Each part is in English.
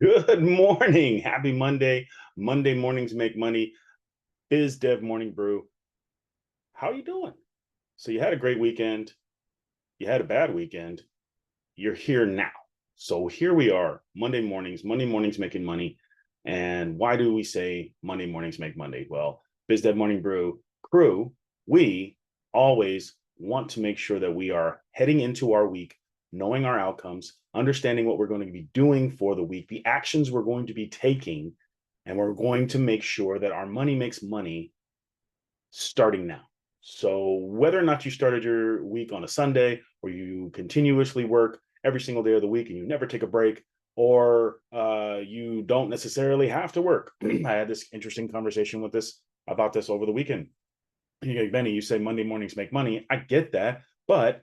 Good morning. Happy Monday. Monday mornings make money. BizDev Morning Brew. How you doing? So you had a great weekend. You had a bad weekend. You're here now. So here we are, Monday mornings. Monday mornings making money. And why do we say Monday mornings make Monday? Well, BizDev Morning Brew crew, we always want to make sure that we are heading into our week, knowing our outcomes, understanding what we're going to be doing for the week, the actions we're going to be taking, and we're going to make sure that our money makes money starting now. So whether or not you started your week on a Sunday or you continuously work every single day of the week and you never take a break, or you don't necessarily have to work. I had this interesting conversation with this about this over the weekend. Benny, you say Monday mornings make money. I get that, but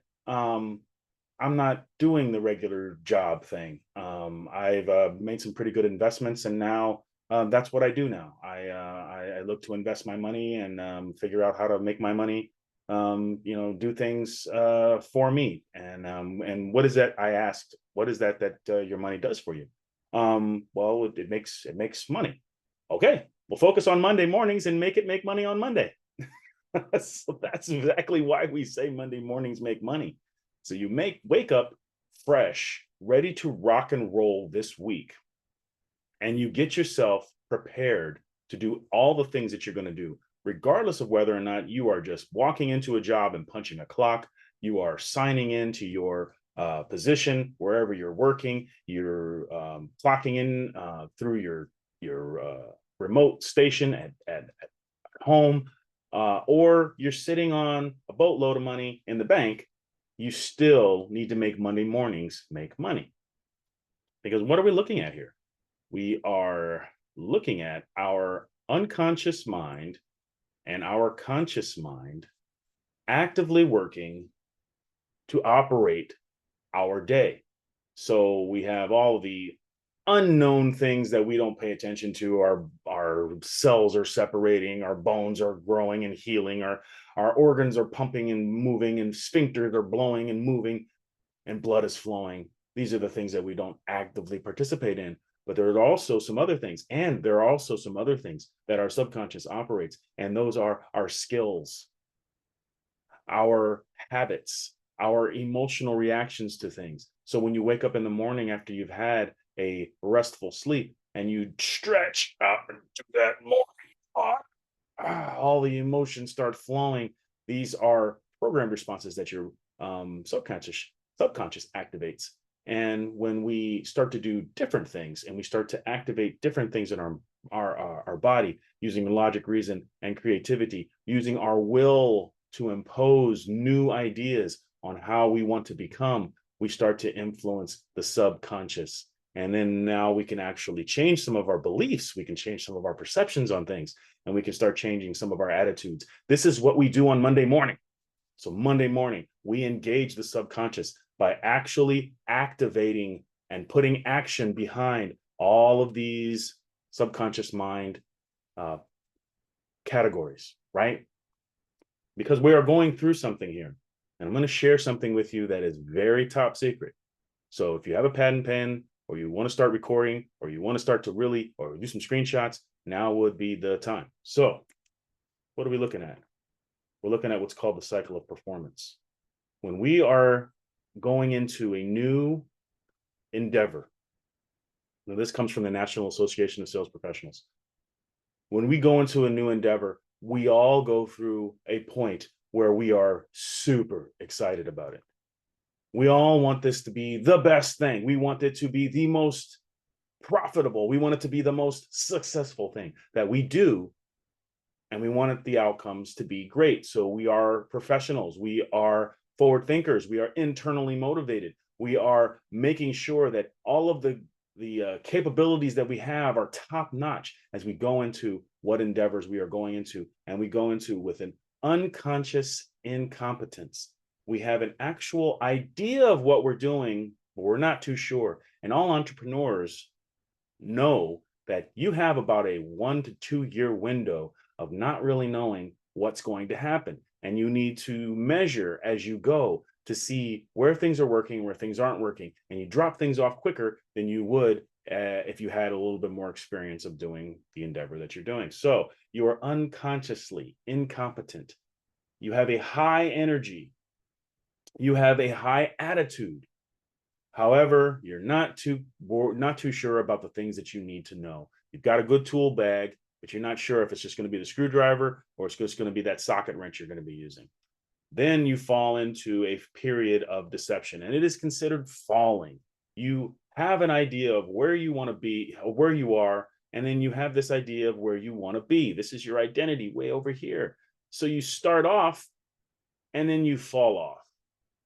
I'm not doing the regular job thing. I've made some pretty good investments, and now that's what I do now. I look to invest my money and figure out how to make my money. Do things for me. And what is that? I asked, what is that your money does for you? Well, it makes money. Okay, we'll focus on Monday mornings and make it make money on Monday. So that's exactly why we say Monday mornings make money. So you wake up fresh, ready to rock and roll this week, and you get yourself prepared to do all the things that you're going to do, regardless of whether or not you are just walking into a job and punching a clock, you are signing into your position wherever you're working, you're clocking in through your remote station at home, or you're sitting on a boatload of money in the bank. You still need to make Monday mornings make money. Because what are we looking at here? We are looking at our unconscious mind and our conscious mind actively working to operate our day. So we have all the unknown things that we don't pay attention to. Our cells are separating, our bones are growing and healing, our organs are pumping and moving, and sphincters are blowing and moving, and blood is flowing. These are the things that we don't actively participate in. But there are also some other things, and there are also some other things that our subconscious operates, and those are our skills, our habits, our emotional reactions to things. So when you wake up in the morning after you've had a restful sleep and you stretch up into that morning, all the emotions start flowing. These are programmed responses that your subconscious activates. And when we start to do different things and we start to activate different things in our body, using logic, reason, and creativity, using our will to impose new ideas on how we want to become, we start to influence the subconscious. And then now we can actually change some of our beliefs. We can change some of our perceptions on things, and we can start changing some of our attitudes. This is what we do on Monday morning. So Monday morning, we engage the subconscious by actually activating and putting action behind all of these subconscious mind categories, right? Because we are going through something here. And I'm going to share something with you that is very top secret. So if you have a pad and pen, or you want to start recording, or you want to start to really, or do some screenshots, now would be the time. So what are we looking at? We're looking at what's called the cycle of performance. When we are going into a new endeavor, now this comes from the National Association of Sales Professionals. When we go into a new endeavor, we all go through a point where we are super excited about it. We all want this to be the best thing. We want it to be the most profitable. We want it to be the most successful thing that we do. And we want the outcomes to be great. So we are professionals. We are forward thinkers. We are internally motivated. We are making sure that all of the capabilities that we have are top notch as we go into what endeavors we are going into. And we go into with an unconscious incompetence. We have an actual idea of what we're doing, but we're not too sure. And all entrepreneurs know that you have about a 1 to 2 year window of not really knowing what's going to happen. And you need to measure as you go to see where things are working, where things aren't working. And you drop things off quicker than you would if you had a little bit more experience of doing the endeavor that you're doing. So you are unconsciously incompetent. You have a high energy. You have a high attitude. However, you're not too sure about the things that you need to know. You've got a good tool bag, but you're not sure if it's just going to be the screwdriver or it's just going to be that socket wrench you're going to be using. Then you fall into a period of deception, and it is considered falling. You have an idea of where you want to be, where you are, and then you have this idea of where you want to be. This is your identity way over here. So you start off and then you fall off.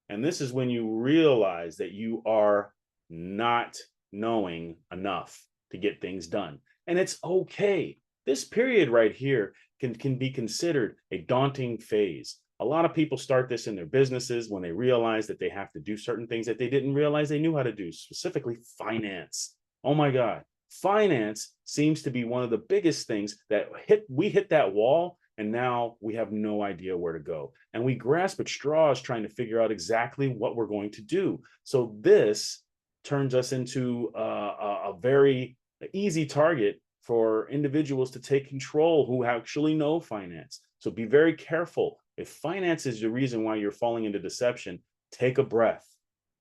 And this is when you realize that you are not knowing enough to get things done. And it's okay. This period right here can be considered a daunting phase. A lot of people start this in their businesses when they realize that they have to do certain things that they didn't realize they knew how to do, specifically finance. Oh my God. Finance seems to be one of the biggest things that we hit that wall, and now we have no idea where to go. And we grasp at straws trying to figure out exactly what we're going to do. So this turns us into a very easy target for individuals to take control who actually know finance. So be very careful. If finance is the reason why you're falling into deception, take a breath.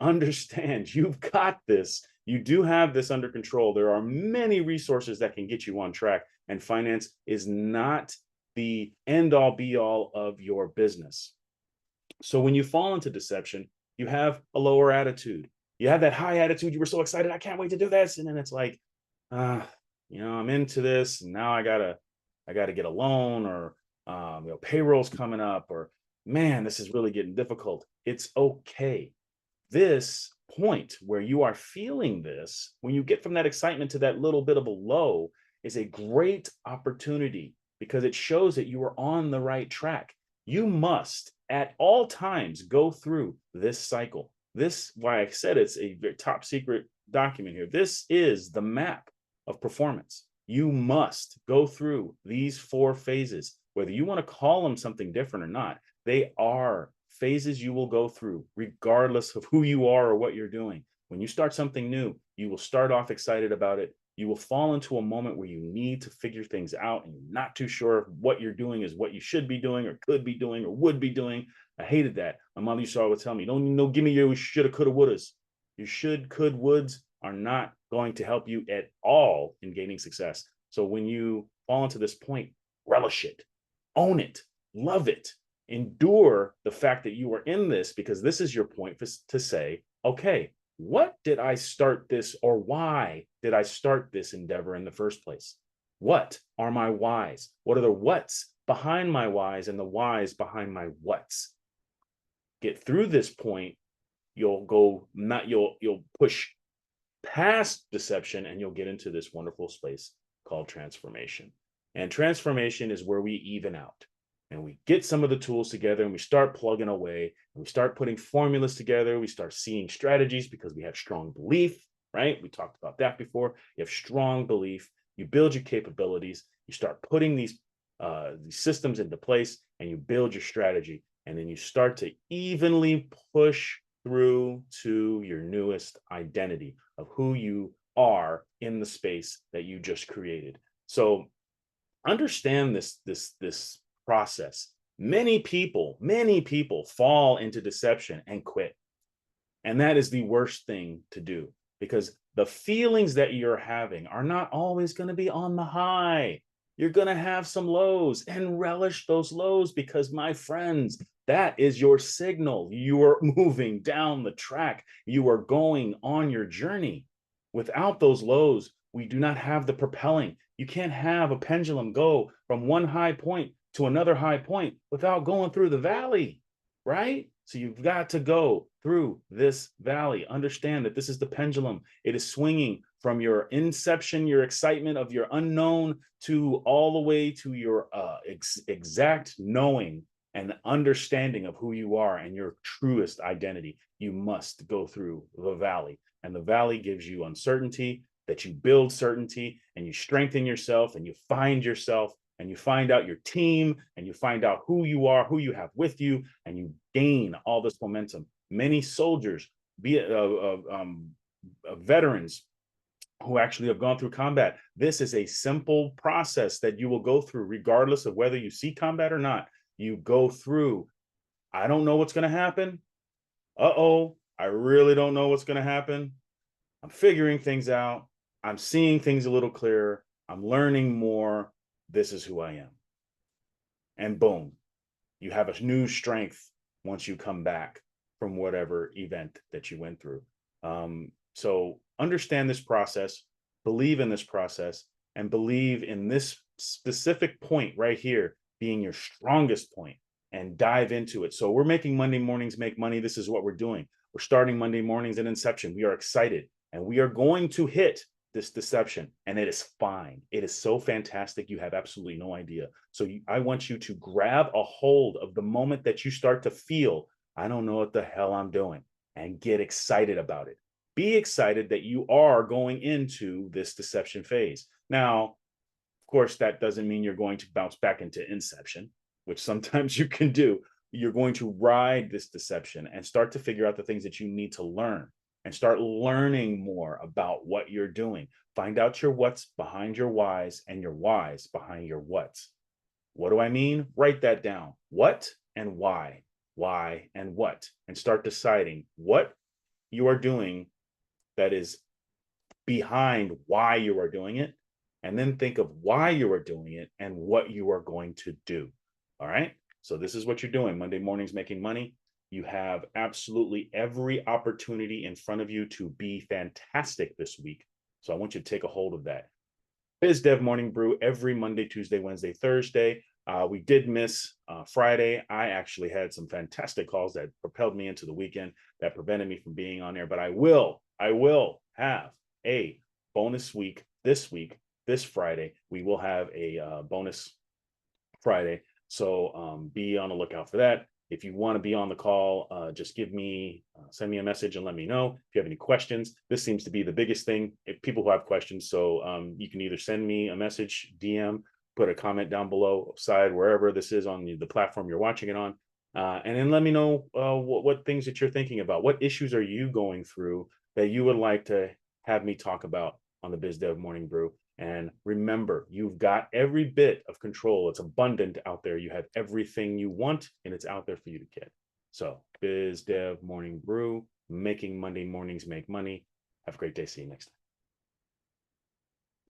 Understand you've got this. You do have this under control. There are many resources that can get you on track, and finance is not the end all be all of your business. So when you fall into deception, you have a lower attitude. You have that high attitude. You were so excited. I can't wait to do this. And then it's like, I'm into this. And now I gotta get a loan, or payroll's coming up, or man, this is really getting difficult. It's okay. This point where you are feeling this, when you get from that excitement to that little bit of a low, is a great opportunity, because it shows that you are on the right track. You must at all times go through this cycle. This, why I said it's a top secret document here. This is the map of performance. You must go through these 4 phases, whether you want to call them something different or not. They are phases you will go through regardless of who you are or what you're doing. When you start something new, you will start off excited about it. You will fall into a moment where you need to figure things out and you're not too sure if what you're doing is what you should be doing or could be doing or would be doing. I hated that. My mother used to always tell me, don't give me your shoulda, coulda, wouldas. Your should, could, woulds are not going to help you at all in gaining success. So when you fall into this point, relish it, own it, love it, endure the fact that you are in this, because this is your point to say, okay, what did I start this, or why did I start this endeavor in the first place? What are my whys? What are the what's behind my whys and the whys behind my what's? Get through this point, you'll push past deception, and you'll get into this wonderful space called transformation. And transformation is where we even out. And we get some of the tools together and we start plugging away, and we start putting formulas together. We start seeing strategies because we have strong belief, right? We talked about that before. You have strong belief. You build your capabilities. You start putting these systems into place, and you build your strategy. And then you start to evenly push through to your newest identity of who you are in the space that you just created. So understand this process. Many people fall into deception and quit. And that is the worst thing to do, because the feelings that you're having are not always going to be on the high. You're going to have some lows, and relish those lows, because my friends, that is your signal. You are moving down the track. You are going on your journey. Without those lows, we do not have the propelling. You can't have a pendulum go from one high point to another high point without going through the valley, right? So you've got to go through this valley. Understand that this is the pendulum. It is swinging from your inception, your excitement of your unknown, to all the way to your exact knowing and understanding of who you are and your truest identity. You must go through the valley, and the valley gives you uncertainty, that you build certainty, and you strengthen yourself, and you find yourself, and you find out your team, and you find out who you are, who you have with you, and you gain all this momentum. Many soldiers, be it veterans, who actually have gone through combat. This is a simple process that you will go through regardless of whether you see combat or not. You go through, I don't know what's going to happen. Uh-oh, I really don't know what's going to happen. I'm figuring things out. I'm seeing things a little clearer. I'm learning more. This is who I am. And boom, you have a new strength once you come back from whatever event that you went through. So understand this process, believe in this process, and believe in this specific point right here being your strongest point, and dive into it. So we're making Monday mornings make money. This is what we're doing. We're starting Monday mornings at inception. We are excited, and we are going to hit this deception, and it is fine. It is so fantastic. You have absolutely no idea. So I want you to grab a hold of the moment that you start to feel, I don't know what the hell I'm doing, and get excited about it. Be excited that you are going into this deception phase. Now, of course, that doesn't mean you're going to bounce back into inception, which sometimes you can do. You're going to ride this deception and start to figure out the things that you need to learn, and start learning more about what you're doing. Find out your what's behind your whys, and your whys behind your what's. What do I mean? Write that down. What and why and what, and start deciding what you are doing that is behind why you are doing it, and then think of why you are doing it and what you are going to do. All right. So this is what you're doing. Monday mornings making money. You have absolutely every opportunity in front of you to be fantastic this week. So I want you to take a hold of that. BizDev Morning Brew every Monday, Tuesday, Wednesday, Thursday. We did miss Friday. I actually had some fantastic calls that propelled me into the weekend that prevented me from being on there, but I will have a bonus week this Friday. We will have a bonus Friday. So be on the lookout for that. If you want to be on the call, just send me a message and let me know. If you have any questions, this seems to be the biggest thing. If people who have questions, so you can either send me a message, DM, put a comment down below, side, wherever this is on the platform you're watching it on. And then let me know what things that you're thinking about. What issues are you going through that you would like to have me talk about on the BizDev Morning Brew? And remember, you've got every bit of control. It's abundant out there. You have everything you want, and it's out there for you to get. So, BizDev Morning Brew, making Monday mornings make money. Have a great day. See you next time.